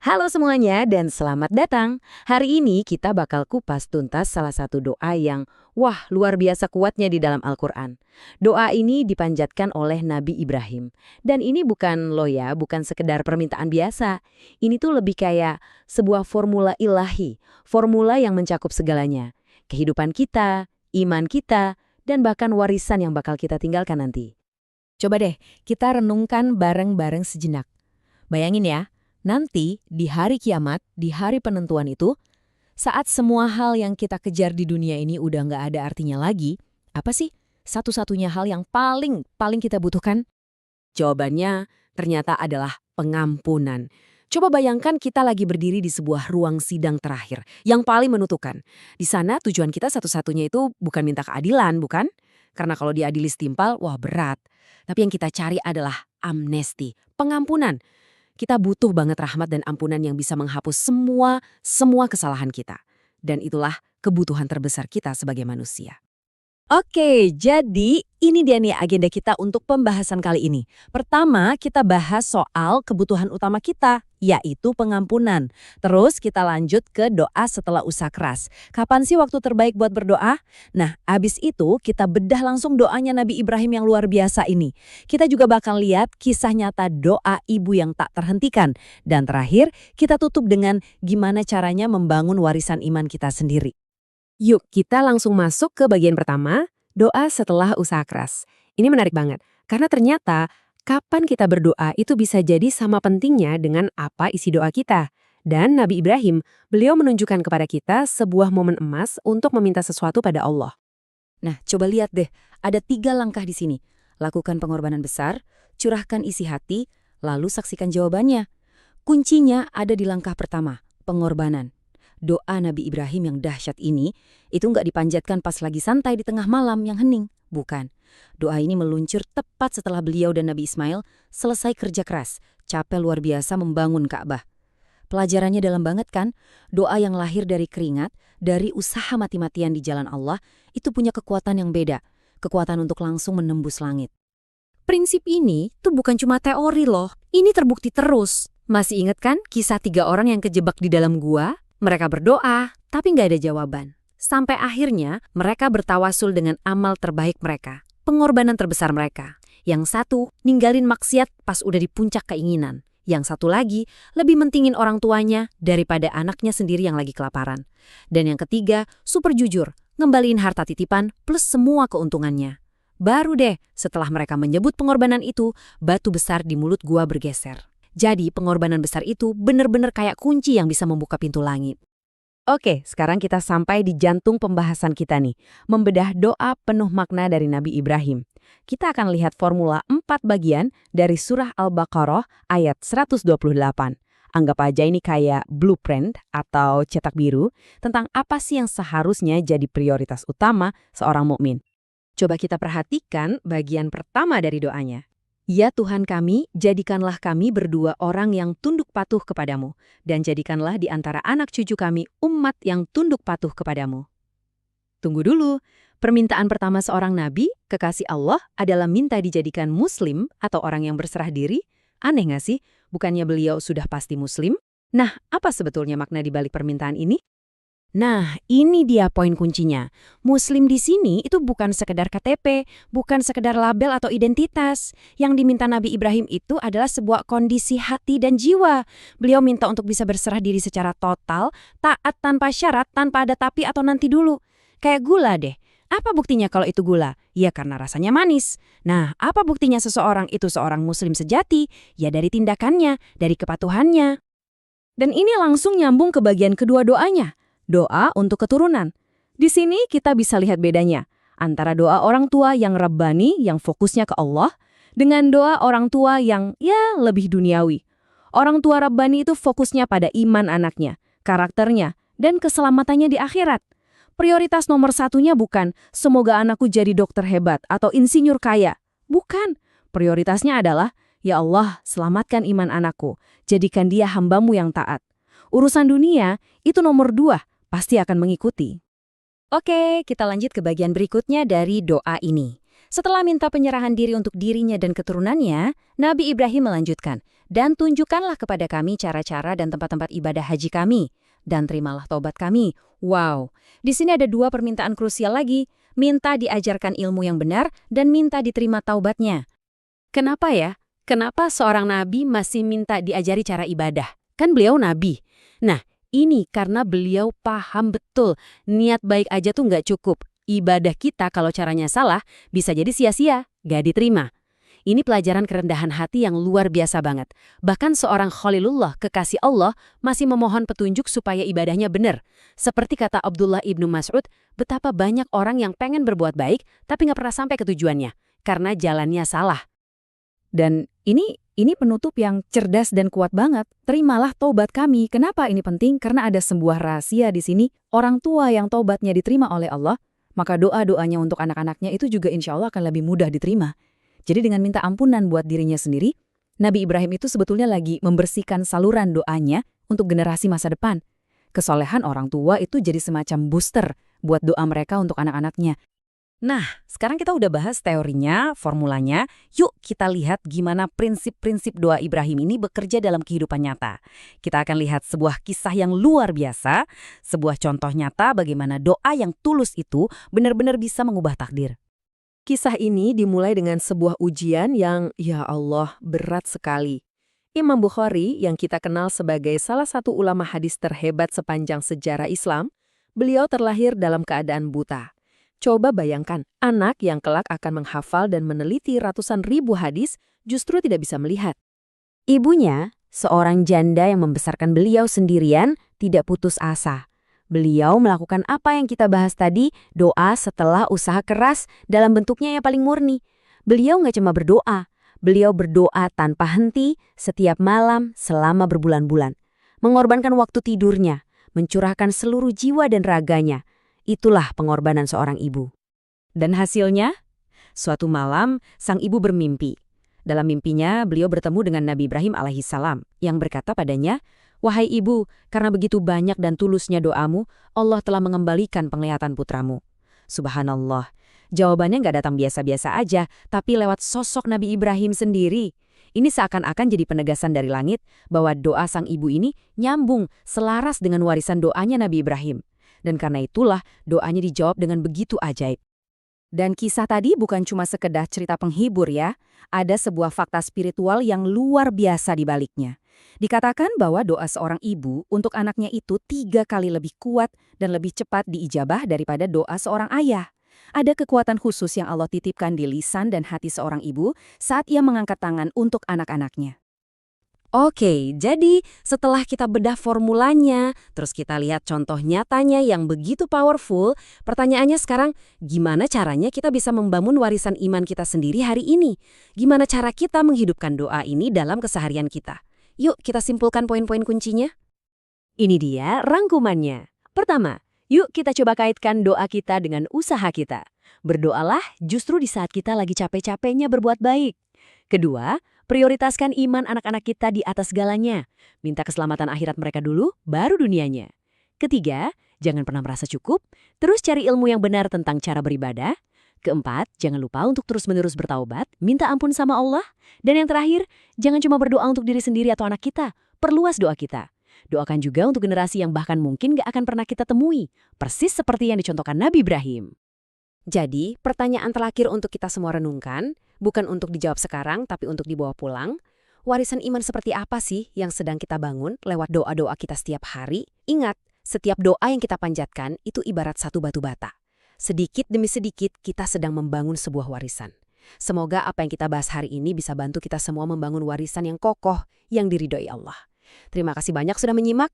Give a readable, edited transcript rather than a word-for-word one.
Halo semuanya dan selamat datang. Hari ini kita bakal kupas tuntas salah satu doa yang, wah, luar biasa kuatnya di dalam Al-Quran. Doa ini dipanjatkan oleh Nabi Ibrahim. Dan ini bukan bukan sekedar permintaan biasa. Ini tuh lebih kayak sebuah formula ilahi, formula yang mencakup segalanya. Kehidupan kita, iman kita, dan bahkan warisan yang bakal kita tinggalkan nanti. Coba deh, kita renungkan bareng-bareng sejenak. Bayangin ya, nanti di hari kiamat, di hari penentuan itu, saat semua hal yang kita kejar di dunia ini udah nggak ada artinya lagi, apa sih satu-satunya hal yang paling kita butuhkan? Jawabannya ternyata adalah pengampunan. Coba bayangkan kita lagi berdiri di sebuah ruang sidang terakhir yang paling menentukan. Di sana tujuan kita satu-satunya itu bukan minta keadilan, bukan? Karena kalau diadili setimpal, wah berat. Tapi yang kita cari adalah amnesti, pengampunan. Kita butuh banget rahmat dan ampunan yang bisa menghapus semua kesalahan kita. Dan itulah kebutuhan terbesar kita sebagai manusia. Oke, jadi ini dia nih agenda kita untuk pembahasan kali ini. Pertama, kita bahas soal kebutuhan utama kita, yaitu pengampunan. Terus kita lanjut ke doa setelah usaha keras. Kapan sih waktu terbaik buat berdoa? Nah, abis itu kita bedah langsung doanya Nabi Ibrahim yang luar biasa ini. Kita juga bakal lihat kisah nyata doa ibu yang tak terhentikan. Dan terakhir, kita tutup dengan gimana caranya membangun warisan iman kita sendiri. Yuk, kita langsung masuk ke bagian pertama, doa setelah usaha keras. Ini menarik banget, karena ternyata kapan kita berdoa itu bisa jadi sama pentingnya dengan apa isi doa kita. Dan Nabi Ibrahim, beliau menunjukkan kepada kita sebuah momen emas untuk meminta sesuatu pada Allah. Nah, coba lihat deh, ada 3 langkah di sini. Lakukan pengorbanan besar, curahkan isi hati, lalu saksikan jawabannya. Kuncinya ada di langkah pertama, pengorbanan. Doa Nabi Ibrahim yang dahsyat ini, itu nggak dipanjatkan pas lagi santai di tengah malam yang hening. Bukan. Doa ini meluncur tepat setelah beliau dan Nabi Ismail selesai kerja keras, capek luar biasa membangun Ka'bah. Pelajarannya dalam banget kan? Doa yang lahir dari keringat, dari usaha mati-matian di jalan Allah, itu punya kekuatan yang beda. Kekuatan untuk langsung menembus langit. Prinsip ini tuh bukan cuma teori loh, ini terbukti terus. Masih ingat kan kisah 3 orang yang kejebak di dalam gua? Mereka berdoa, tapi nggak ada jawaban. Sampai akhirnya mereka bertawasul dengan amal terbaik mereka, pengorbanan terbesar mereka. Yang satu, ninggalin maksiat pas udah di puncak keinginan. Yang satu lagi, lebih mentingin orang tuanya daripada anaknya sendiri yang lagi kelaparan. Dan yang ketiga, super jujur, ngembaliin harta titipan plus semua keuntungannya. Baru deh, setelah mereka menyebut pengorbanan itu, batu besar di mulut gua bergeser. Jadi pengorbanan besar itu benar-benar kayak kunci yang bisa membuka pintu langit. Oke, sekarang kita sampai di jantung pembahasan kita nih. Membedah doa penuh makna dari Nabi Ibrahim. Kita akan lihat formula 4 bagian dari surah Al-Baqarah ayat 128. Anggap aja ini kayak blueprint atau cetak biru tentang apa sih yang seharusnya jadi prioritas utama seorang mukmin. Coba kita perhatikan bagian pertama dari doanya. Ya Tuhan kami, jadikanlah kami berdua orang yang tunduk patuh kepadamu, dan jadikanlah di antara anak cucu kami umat yang tunduk patuh kepadamu. Tunggu dulu, permintaan pertama seorang nabi, kekasih Allah, adalah minta dijadikan muslim atau orang yang berserah diri? Aneh nggak sih? Bukannya beliau sudah pasti muslim? Nah, apa sebetulnya makna di balik permintaan ini? Nah, ini dia poin kuncinya. Muslim di sini itu bukan sekedar KTP, bukan sekedar label atau identitas. Yang diminta Nabi Ibrahim itu adalah sebuah kondisi hati dan jiwa. Beliau minta untuk bisa berserah diri secara total, taat tanpa syarat, tanpa ada tapi atau nanti dulu. Kayak gula deh. Apa buktinya kalau itu gula? Ya karena rasanya manis. Nah, apa buktinya seseorang itu seorang muslim sejati? Ya dari tindakannya, dari kepatuhannya. Dan ini langsung nyambung ke bagian kedua doanya. Doa untuk keturunan. Di sini kita bisa lihat bedanya antara doa orang tua yang rabbani, yang fokusnya ke Allah, dengan doa orang tua yang lebih duniawi. Orang tua rabbani itu fokusnya pada iman anaknya, karakternya, dan keselamatannya di akhirat. Prioritas nomor satunya bukan semoga anakku jadi dokter hebat atau insinyur kaya. Bukan. Prioritasnya adalah, ya Allah, selamatkan iman anakku, jadikan dia hambamu yang taat. Urusan dunia itu nomor 2. Pasti akan mengikuti. Oke, kita lanjut ke bagian berikutnya dari doa ini. Setelah minta penyerahan diri untuk dirinya dan keturunannya, Nabi Ibrahim melanjutkan, "Dan tunjukkanlah kepada kami cara-cara dan tempat-tempat ibadah haji kami, dan terimalah taubat kami." Wow, di sini ada dua permintaan krusial lagi, minta diajarkan ilmu yang benar dan minta diterima taubatnya. Kenapa ya? Kenapa seorang nabi masih minta diajari cara ibadah? Kan beliau nabi. Nah, ini karena beliau paham betul, niat baik aja tuh nggak cukup. Ibadah kita kalau caranya salah, bisa jadi sia-sia, gak diterima. Ini pelajaran kerendahan hati yang luar biasa banget. Bahkan seorang Khalilullah, kekasih Allah, masih memohon petunjuk supaya ibadahnya benar. Seperti kata Abdullah ibnu Mas'ud, betapa banyak orang yang pengen berbuat baik, tapi nggak pernah sampai ke tujuannya, karena jalannya salah. Dan ini penutup yang cerdas dan kuat banget. Terimalah taubat kami. Kenapa ini penting? Karena ada sebuah rahasia di sini. Orang tua yang taubatnya diterima oleh Allah, maka doa-doanya untuk anak-anaknya itu juga insya Allah akan lebih mudah diterima. Jadi dengan minta ampunan buat dirinya sendiri, Nabi Ibrahim itu sebetulnya lagi membersihkan saluran doanya untuk generasi masa depan. Kesolehan orang tua itu jadi semacam booster buat doa mereka untuk anak-anaknya. Nah, sekarang kita udah bahas teorinya, formulanya. Yuk kita lihat gimana prinsip-prinsip doa Ibrahim ini bekerja dalam kehidupan nyata. Kita akan lihat sebuah kisah yang luar biasa, sebuah contoh nyata bagaimana doa yang tulus itu benar-benar bisa mengubah takdir. Kisah ini dimulai dengan sebuah ujian yang, ya Allah, berat sekali. Imam Bukhari, yang kita kenal sebagai salah satu ulama hadis terhebat sepanjang sejarah Islam, beliau terlahir dalam keadaan buta. Coba bayangkan, anak yang kelak akan menghafal dan meneliti ratusan ribu hadis justru tidak bisa melihat. Ibunya, seorang janda yang membesarkan beliau sendirian, tidak putus asa. Beliau melakukan apa yang kita bahas tadi, doa setelah usaha keras dalam bentuknya yang paling murni. Beliau nggak cuma berdoa, beliau berdoa tanpa henti setiap malam selama berbulan-bulan. Mengorbankan waktu tidurnya, mencurahkan seluruh jiwa dan raganya. Itulah pengorbanan seorang ibu. Dan hasilnya? Suatu malam, sang ibu bermimpi. Dalam mimpinya, beliau bertemu dengan Nabi Ibrahim alaihissalam yang berkata padanya, "Wahai ibu, karena begitu banyak dan tulusnya doamu, Allah telah mengembalikan penglihatan putramu." Subhanallah, jawabannya nggak datang biasa-biasa aja, tapi lewat sosok Nabi Ibrahim sendiri. Ini seakan-akan jadi penegasan dari langit bahwa doa sang ibu ini nyambung, selaras dengan warisan doanya Nabi Ibrahim. Dan karena itulah doanya dijawab dengan begitu ajaib. Dan kisah tadi bukan cuma sekedar cerita penghibur ya, ada sebuah fakta spiritual yang luar biasa di baliknya. Dikatakan bahwa doa seorang ibu untuk anaknya itu 3 kali lebih kuat dan lebih cepat diijabah daripada doa seorang ayah. Ada kekuatan khusus yang Allah titipkan di lisan dan hati seorang ibu saat ia mengangkat tangan untuk anak-anaknya. Oke, jadi setelah kita bedah formulanya, terus kita lihat contoh nyatanya yang begitu powerful, pertanyaannya sekarang, gimana caranya kita bisa membangun warisan iman kita sendiri hari ini? Gimana cara kita menghidupkan doa ini dalam keseharian kita? Yuk kita simpulkan poin-poin kuncinya. Ini dia rangkumannya. Pertama, yuk kita coba kaitkan doa kita dengan usaha kita. Berdoalah justru di saat kita lagi capek-capeknya berbuat baik. Kedua, prioritaskan iman anak-anak kita di atas segalanya. Minta keselamatan akhirat mereka dulu, baru dunianya. Ketiga, jangan pernah merasa cukup, terus cari ilmu yang benar tentang cara beribadah. Keempat, jangan lupa untuk terus-menerus bertaubat, minta ampun sama Allah. Dan yang terakhir, jangan cuma berdoa untuk diri sendiri atau anak kita, perluas doa kita. Doakan juga untuk generasi yang bahkan mungkin gak akan pernah kita temui, persis seperti yang dicontohkan Nabi Ibrahim. Jadi, pertanyaan terakhir untuk kita semua renungkan, bukan untuk dijawab sekarang, tapi untuk dibawa pulang. Warisan iman seperti apa sih yang sedang kita bangun lewat doa-doa kita setiap hari? Ingat, setiap doa yang kita panjatkan itu ibarat satu batu bata. Sedikit demi sedikit kita sedang membangun sebuah warisan. Semoga apa yang kita bahas hari ini bisa bantu kita semua membangun warisan yang kokoh, yang diridhoi Allah. Terima kasih banyak sudah menyimak.